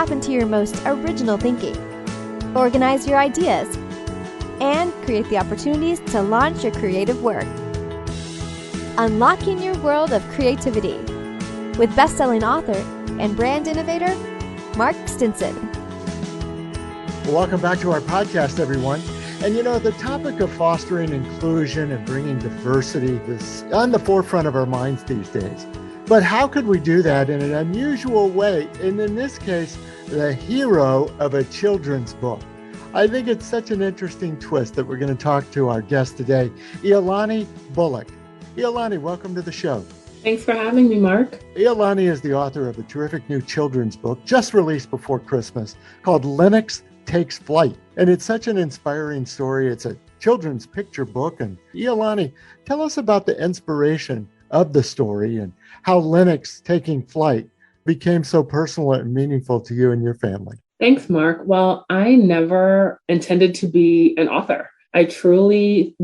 tap into your most original thinking, organize your ideas, and create the opportunities to launch your creative work. Unlocking your world of creativity with best-selling author and brand innovator, Mark Stinson. Welcome back to our podcast, everyone. And the topic of fostering inclusion and bringing diversity is on the forefront of our minds these days. But how could we do that in an unusual way? And in this case, the hero of a children's book. I think it's such an interesting twist that we're going to talk to our guest today, Iolani Bullock. Iolani, welcome to the show. Thanks for having me, Mark. Iolani is the author of a terrific new children's book just released before Christmas called Lenox Takes Flight. And it's such an inspiring story. It's a children's picture book. And Iolani, tell us about the inspiration of the story and how Lenox Taking Flight became so personal and meaningful to you and your family. Thanks, Mark. Well, I never intended to be an author. I truly,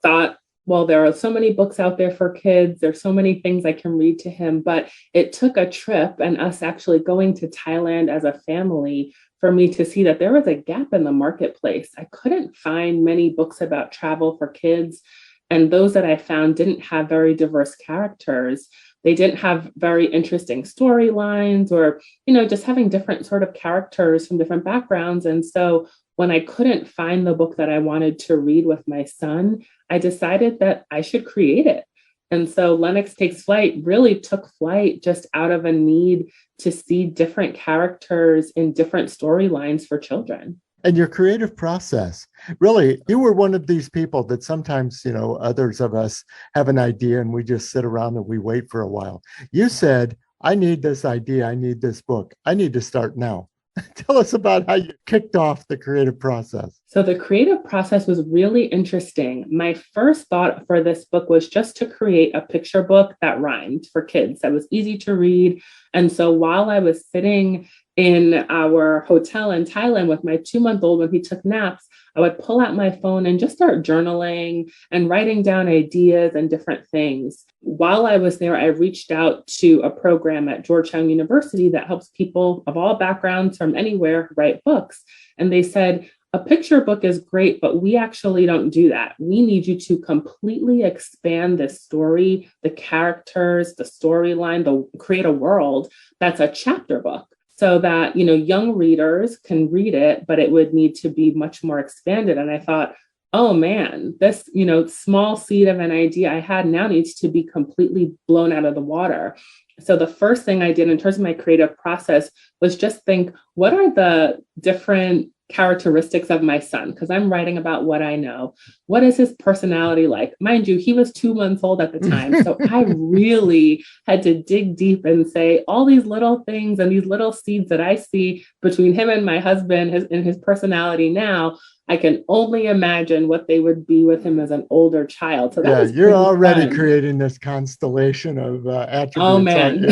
thought, well, there are so many books out there for kids. There's so many things I can read to him. But it took a trip and us actually going to Thailand as a family for me to see that there was a gap in the marketplace. I couldn't find many books about travel for kids. And those that I found didn't have very diverse characters. They didn't have very interesting storylines or, just having different sort of characters from different backgrounds. And so when I couldn't find the book that I wanted to read with my son, I decided that I should create it. And so Lenox Takes Flight really took flight just out of a need to see different characters in different storylines for children. And your creative process, really, you were one of these people that sometimes, others of us have an idea and we just sit around and we wait for a while. You said, I need this idea. I need this book. I need to start now. Tell us about how you kicked off the creative process. So the creative process was really interesting. My first thought for this book was just to create a picture book that rhymed for kids, that was easy to read. And so while I was sitting in our hotel in Thailand with my 2-month-old when he took naps, I would pull out my phone and just start journaling and writing down ideas and different things. While I was there, I reached out to a program at Georgetown University that helps people of all backgrounds from anywhere write books. And they said, a picture book is great, but we actually don't do that. We need you to completely expand this story, the characters, the storyline, create a world that's a chapter book. So that, young readers can read it, but it would need to be much more expanded. And I thought, oh man, this, small seed of an idea I had now needs to be completely blown out of the water. So the first thing I did in terms of my creative process was just think, what are the different characteristics of my son? Because I'm writing about what I know. What is his personality like? Mind you, he was 2 months old at the time. So I really had to dig deep and say all these little things and these little seeds that I see between him and my husband and his personality now. I can only imagine what they would be with him as an older child. So that you're already creating this constellation of attributes. Oh man,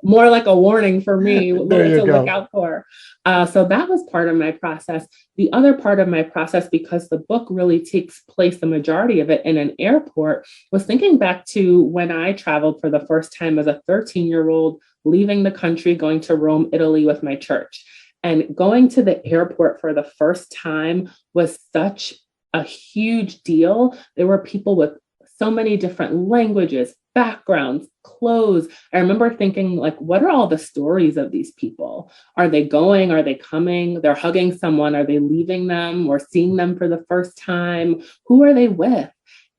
more like a warning for me to look out for. So that was part of my process. The other part of my process, because the book really takes place, the majority of it in an airport, was thinking back to when I traveled for the first time as a 13-year-old, leaving the country, going to Rome, Italy with my church. And going to the airport for the first time was such a huge deal. There were people with so many different languages, backgrounds, clothes. I remember thinking, what are all the stories of these people? Are they going? Are they coming? They're hugging someone. Are they leaving them or seeing them for the first time? Who are they with?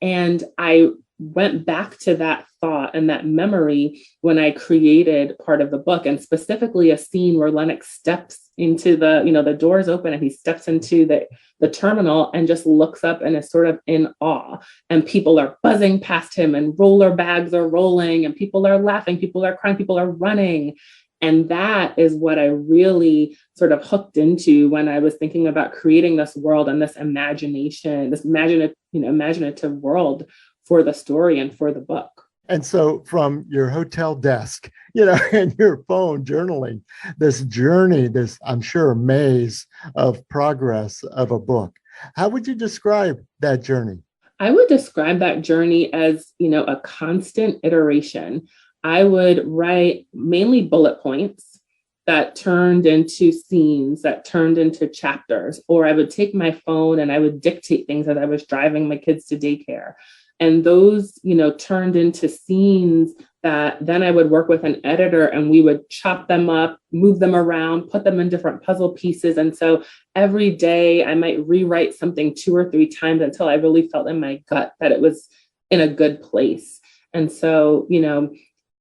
And I went back to that thought and that memory when I created part of the book, and specifically a scene where Lenox steps into the doors open and he steps into the terminal and just looks up and is sort of in awe, and people are buzzing past him and roller bags are rolling and people are laughing, people are crying, people are running. And that is what I really sort of hooked into when I was thinking about creating this world and this imagination, this imaginative world for the story and for the book. And so from your hotel desk, and your phone journaling, this journey, this, I'm sure, maze of progress of a book, how would you describe that journey? I would describe that journey as, a constant iteration. I would write mainly bullet points that turned into scenes, that turned into chapters, or I would take my phone and I would dictate things as I was driving my kids to daycare. And those, turned into scenes that then I would work with an editor and we would chop them up, move them around, put them in different puzzle pieces. And so every day I might rewrite something 2 or 3 times until I really felt in my gut that it was in a good place. And so,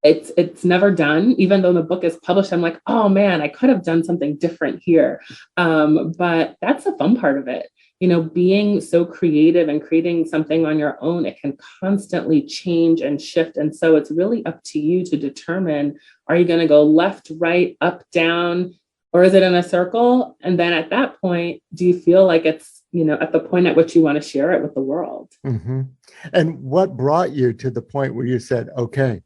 it's never done. Even though the book is published, I'm like, oh man, I could have done something different here. But that's the fun part of it. Being so creative and creating something on your own, it can constantly change and shift. And so it's really up to you to determine, are you going to go left, right, up, down, or is it in a circle? And then at that point, do you feel like it's, at the point at which you want to share it with the world? Mm-hmm. And what brought you to the point where you said, okay,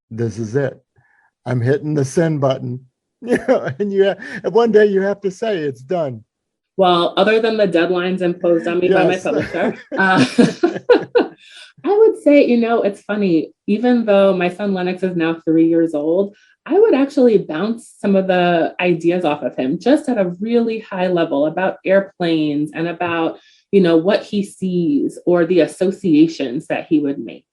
this is it. I'm hitting the send button, and one day you have to say it's done. Well, other than the deadlines imposed on me by my publisher, I would say, it's funny, even though my son Lenox is now 3 years old, I would actually bounce some of the ideas off of him just at a really high level about airplanes and about, what he sees or the associations that he would make.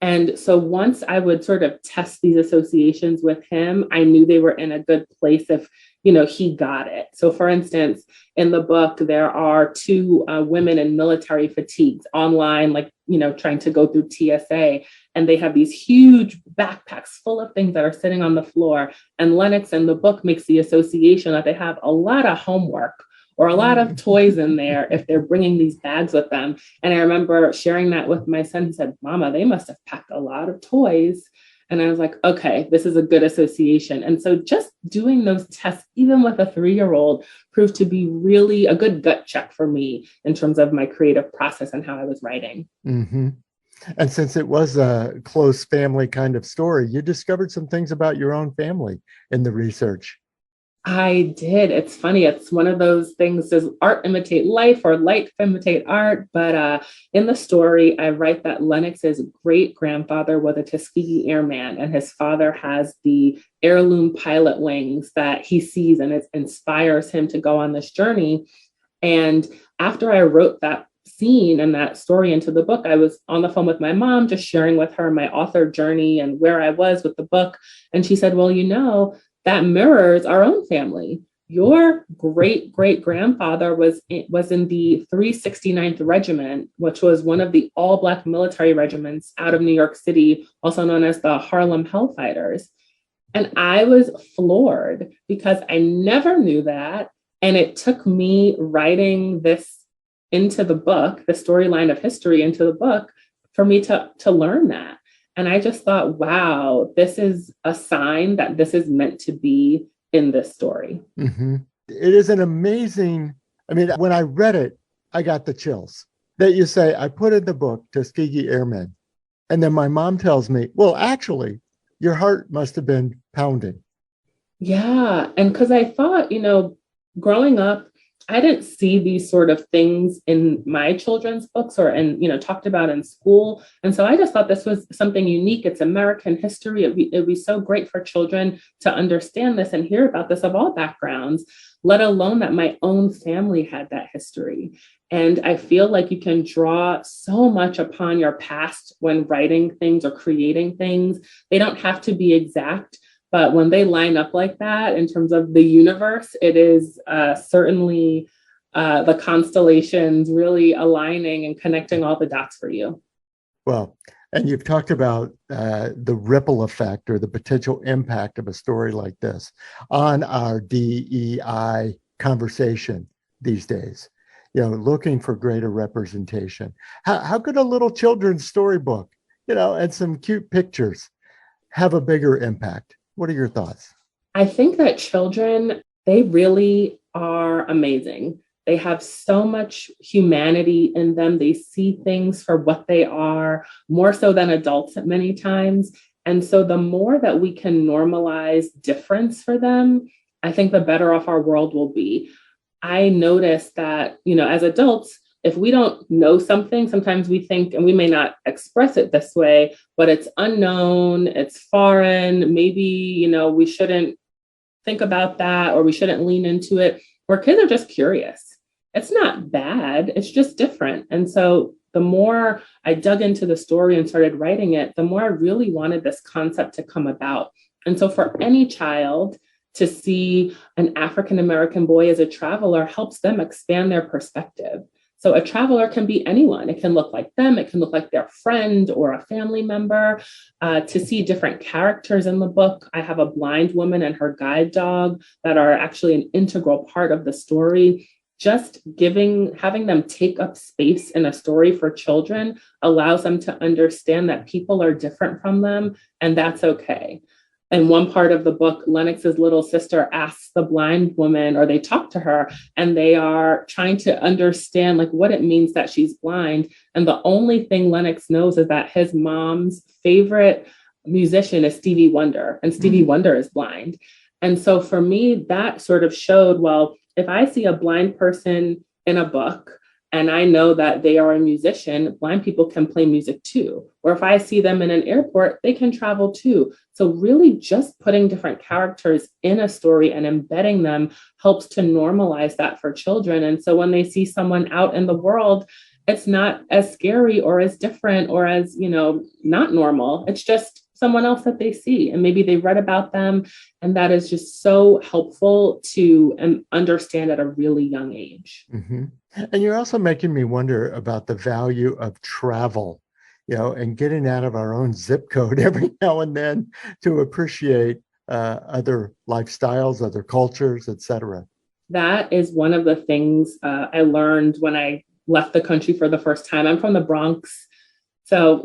And so once I would sort of test these associations with him, I knew they were in a good place if, he got it. So for instance, in the book, there are 2 women in military fatigues online, trying to go through TSA. And they have these huge backpacks full of things that are sitting on the floor. And Lenox in the book makes the association that they have a lot of homework or a lot of toys in there if they're bringing these bags with them. And I remember sharing that with my son. He said, Mama, they must have packed a lot of toys. And I was like, okay, this is a good association. And so just doing those tests, even with a 3-year-old, proved to be really a good gut check for me in terms of my creative process and how I was writing. Mm-hmm. And since it was a close family kind of story, you discovered some things about your own family in the research. I did. It's funny. It's one of those things, does art imitate life or life imitate art? But in the story, I write that Lenox's great grandfather was a Tuskegee Airman, and his father has the heirloom pilot wings that he sees, and it inspires him to go on this journey. And after I wrote that scene and that story into the book, I was on the phone with my mom, just sharing with her my author journey and where I was with the book. And she said, well, that mirrors our own family. Your great-great-grandfather was in the 369th Regiment, which was one of the all-Black military regiments out of New York City, also known as the Harlem Hellfighters. And I was floored because I never knew that. And it took me writing this into the book, the storyline of history into the book, for me to learn that. And I just thought, wow, this is a sign that this is meant to be in this story. Mm-hmm. It is an amazing, when I read it, I got the chills that you say, I put in the book Tuskegee Airmen. And then my mom tells me, well, actually, your heart must have been pounding. Yeah. And because I thought, growing up, I didn't see these sort of things in my children's books or talked about in school. And so I just thought this was something unique. It's American history. It'd be so great for children to understand this and hear about this of all backgrounds, let alone that my own family had that history. And I feel like you can draw so much upon your past when writing things or creating things. They don't have to be exact. But when they line up like that in terms of the universe, it is certainly the constellations really aligning and connecting all the dots for you. Well, and you've talked about the ripple effect or the potential impact of a story like this on our DEI conversation these days, looking for greater representation. How could a little children's storybook, and some cute pictures have a bigger impact? What are your thoughts? I think that children, they really are amazing. They have so much humanity in them. They see things for what they are, more so than adults at many times. And so the more that we can normalize difference for them, I think the better off our world will be. I noticed that, as adults, if we don't know something, sometimes we think, and we may not express it this way, but it's unknown, it's foreign, maybe, we shouldn't think about that, or we shouldn't lean into it, where kids are just curious. It's not bad, it's just different. And so the more I dug into the story and started writing it, the more I really wanted this concept to come about. And so for any child to see an African-American boy as a traveler helps them expand their perspective. So a traveler can be anyone. It can look like them. It can look like their friend or a family member. To see different characters in the book, I have a blind woman and her guide dog that are actually an integral part of the story. Just having them take up space in a story for children allows them to understand that people are different from them, and that's okay. In one part of the book, Lenox's little sister asks the blind woman, or they talk to her, and they are trying to understand like what it means that she's blind. And the only thing Lenox knows is that his mom's favorite musician is Stevie Wonder, and Stevie Wonder is blind. And so for me, that sort of showed, well, if I see a blind person in a book, and I know that they are a musician, blind people can play music too. Or if I see them in an airport, they can travel too. So really just putting different characters in a story and embedding them helps to normalize that for children. And so when they see someone out in the world, it's not as scary or as different or as, not normal. It's just someone else that they see, and maybe they read about them. And that is just so helpful to understand at a really young age. Mm-hmm. And you're also making me wonder about the value of travel, and getting out of our own zip code every now and then to appreciate other lifestyles, other cultures, etc. That is one of the things I learned when I left the country for the first time. I'm from the Bronx. So,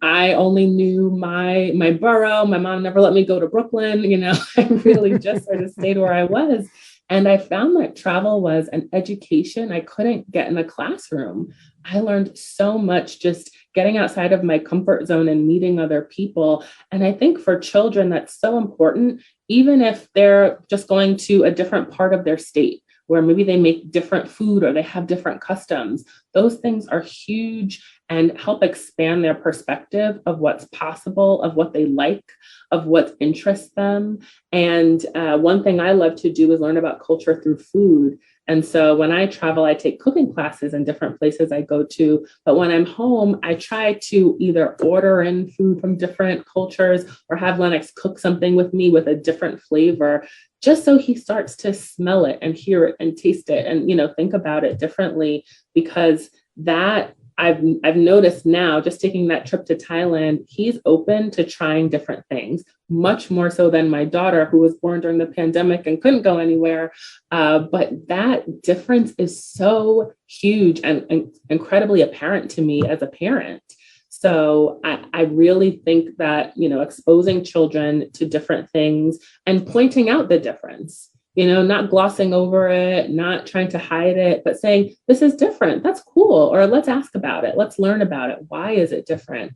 I only knew my borough. My mom never let me go to Brooklyn. I really just sort of stayed where I was. And I found that travel was an education I couldn't get in a classroom. I learned so much just getting outside of my comfort zone and meeting other people. And I think for children, that's so important, even if they're just going to a different part of their state, where maybe they make different food or they have different customs. Those things are huge and help expand their perspective of what's possible, of what they like, of what interests them. And one thing I love to do is learn about culture through food. And so when I travel, I take cooking classes in different places I go to. But when I'm home, I try to either order in food from different cultures or have Lenox cook something with me with a different flavor, just so he starts to smell it and hear it and taste it and, think about it differently. Because that I've noticed now, just taking that trip to Thailand, he's open to trying different things, much more so than my daughter, who was born during the pandemic and couldn't go anywhere. But that difference is so huge and incredibly apparent to me as a parent. So I really think that, exposing children to different things and pointing out the difference, not glossing over it, not trying to hide it, but saying, this is different. That's cool. Or let's ask about it. Let's learn about it. Why is it different?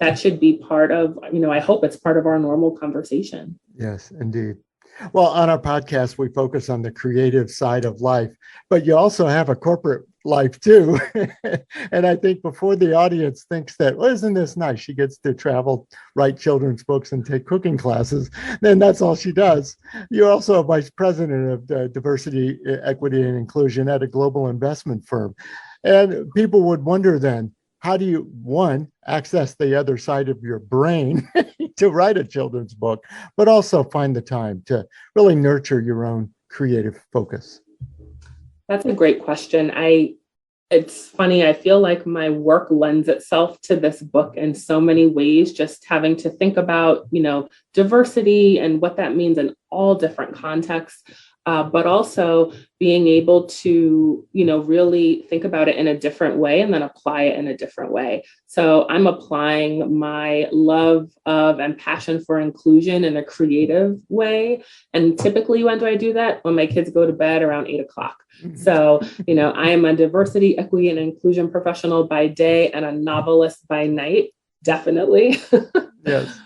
That should be part of, I hope it's part of our normal conversation. Yes, indeed. Well, on our podcast, we focus on the creative side of life, but you also have a corporate life too. And I think before the audience thinks that, well, isn't this nice? She gets to travel, write children's books, and take cooking classes. Then that's all she does. You're also a vice president of diversity, equity, and inclusion at a global investment firm. And people would wonder then, how do you, one, access the other side of your brain to write a children's book, but also find the time to really nurture your own creative focus? That's a great question. It's funny. I feel like my work lends itself to this book in so many ways, just having to think about, diversity and what that means in all different contexts. But also being able to, really think about it in a different way and then apply it in a different way. So I'm applying my love of and passion for inclusion in a creative way. And typically when do I do that? When my kids go to bed around 8:00. So, I am a diversity, equity, and inclusion professional by day and a novelist by night, definitely. Yes.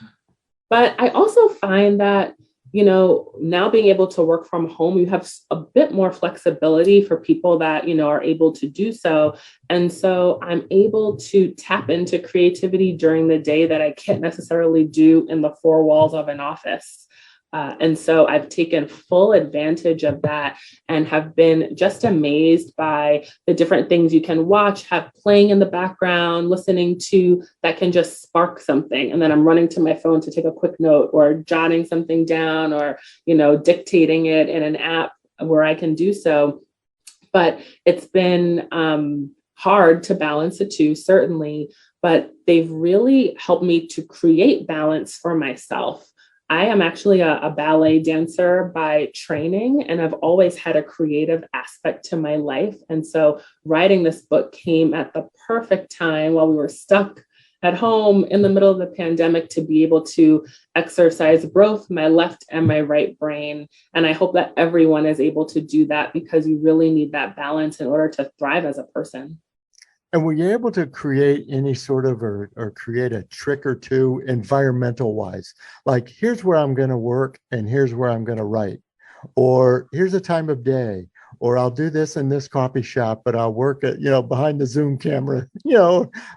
But I also find that now being able to work from home, you have a bit more flexibility for people that, are able to do so. And so I'm able to tap into creativity during the day that I can't necessarily do in the four walls of an office. And so I've taken full advantage of that and have been just amazed by the different things you can watch, have playing in the background, listening to, that can just spark something. And then I'm running to my phone to take a quick note, or jotting something down, or, dictating it in an app where I can do so. But it's been hard to balance the two, certainly, but they've really helped me to create balance for myself. I am actually a ballet dancer by training, and I've always had a creative aspect to my life. And so writing this book came at the perfect time while we were stuck at home in the middle of the pandemic to be able to exercise both my left and my right brain. And I hope that everyone is able to do that, because you really need that balance in order to thrive as a person. And were you able to create any sort of, or create a trick or two environmental wise? Like, here's where I'm going to work and here's where I'm going to write, or here's a time of day, or I'll do this in this coffee shop, but I'll work at, behind the Zoom camera.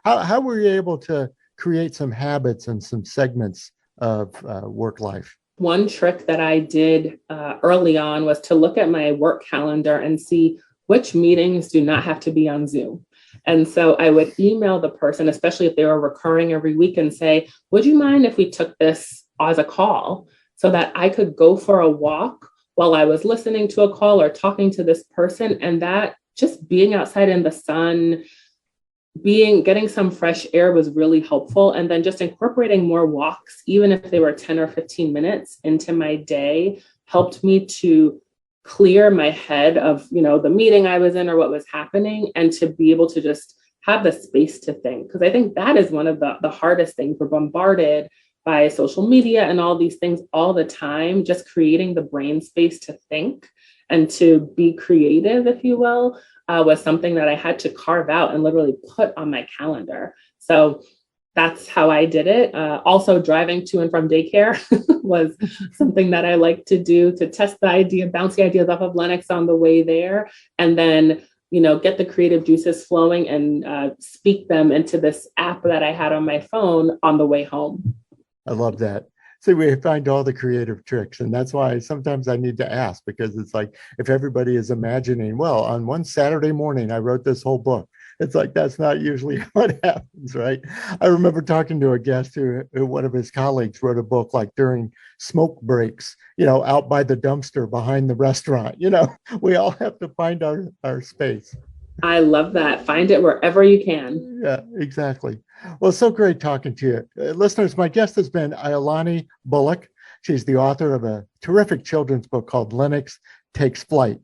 How were you able to create some habits and some segments of work life? One trick that I did early on was to look at my work calendar and see which meetings do not have to be on Zoom. And so I would email the person, especially if they were recurring every week, and say, would you mind if we took this as a call, so that I could go for a walk while I was listening to a call or talking to this person? And that just being outside in the sun, getting some fresh air was really helpful. And then just incorporating more walks, even if they were 10 or 15 minutes into my day, helped me to clear my head of, the meeting I was in or what was happening, and to be able to just have the space to think. Because I think that is one of the hardest things. We're bombarded by social media and all these things all the time. Just creating the brain space to think and to be creative, if you will, was something that I had to carve out and literally put on my calendar. So that's how I did it. Also, driving to and from daycare was something that I like to do, to test bounce the ideas off of Lenox on the way there, and then, get the creative juices flowing and speak them into this app that I had on my phone on the way home. I love that. See, we find all the creative tricks, and that's why sometimes I need to ask, because it's like, if everybody is imagining, well, on one Saturday morning, I wrote this whole book. It's like, that's not usually what happens, right? I remember talking to a guest who one of his colleagues wrote a book like during smoke breaks, out by the dumpster behind the restaurant. We all have to find our space. I love that. Find it wherever you can. Yeah, exactly. Well, it's so great talking to you. Listeners, my guest has been Iolani Bullock. She's the author of a terrific children's book called Lenox Takes Flight.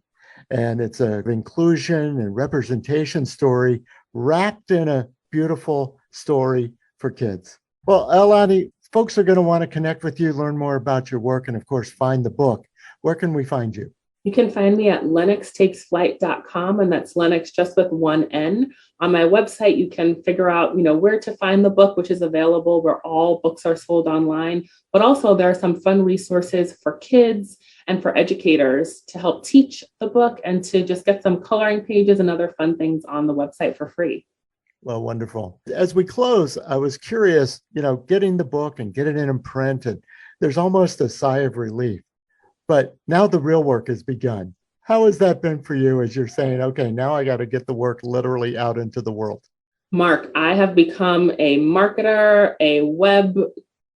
And it's an inclusion and representation story wrapped in a beautiful story for kids. Well, Iolani, folks are going to want to connect with you, learn more about your work, and of course, find the book. Where can we find you? You can find me at lenoxtakesflight.com, and that's Lenox just with one N. On my website, you can figure out, where to find the book, which is available where all books are sold online. But also there are some fun resources for kids and for educators to help teach the book, and to just get some coloring pages and other fun things on the website for free. Well, wonderful. As we close, I was curious, getting the book and getting it in print, and there's almost a sigh of relief. But now the real work has begun. How has that been for you as you're saying, okay, now I got to get the work literally out into the world? Mark, I have become a marketer, a web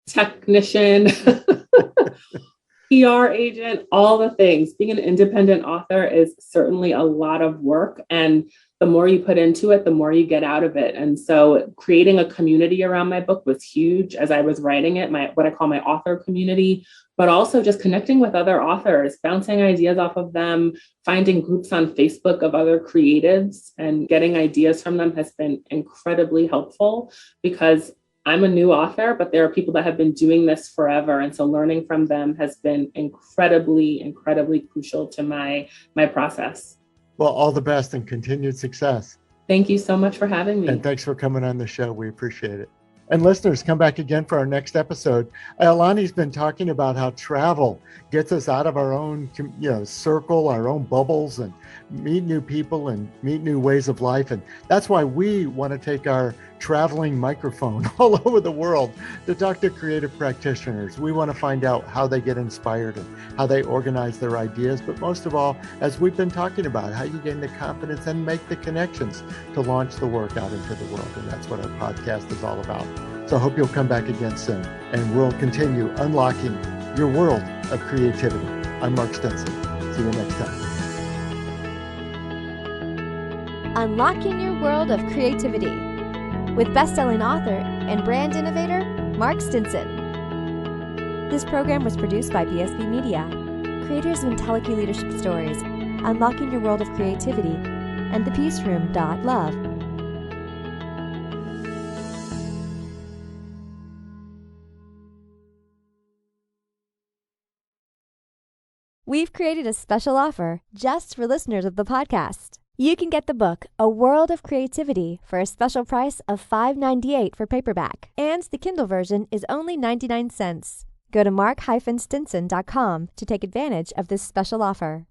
technician, PR agent, all the things. Being an independent author is certainly a lot of work. And the more you put into it, the more you get out of it. And so creating a community around my book was huge as I was writing it, what I call my author community, but also just connecting with other authors, bouncing ideas off of them, finding groups on Facebook of other creatives and getting ideas from them has been incredibly helpful, because I'm a new author, but there are people that have been doing this forever. And so learning from them has been incredibly, incredibly crucial to my process. Well, all the best and continued success. Thank you so much for having me. And thanks for coming on the show. We appreciate it. And listeners, come back again for our next episode. Iolani's been talking about how travel gets us out of our own, circle, our own bubbles, and meet new people and meet new ways of life. And that's why we want to take our traveling microphone all over the world to talk to creative practitioners. We want to find out how they get inspired and how they organize their ideas. But most of all, as we've been talking about, how you gain the confidence and make the connections to launch the work out into the world. And that's what our podcast is all about. So I hope you'll come back again soon, and we'll continue unlocking your world of creativity. I'm Mark Stinson. See you next time. Unlocking Your World of Creativity with best-selling author and brand innovator, Mark Stinson. This program was produced by BSB Media, creators of IntelliKey Leadership Stories, Unlocking Your World of Creativity, and thepeaceroom.love. We've created a special offer just for listeners of the podcast. You can get the book, A World of Creativity, for a special price of $5.98 for paperback, and the Kindle version is only 99 cents. Go to mark-stinson.com to take advantage of this special offer.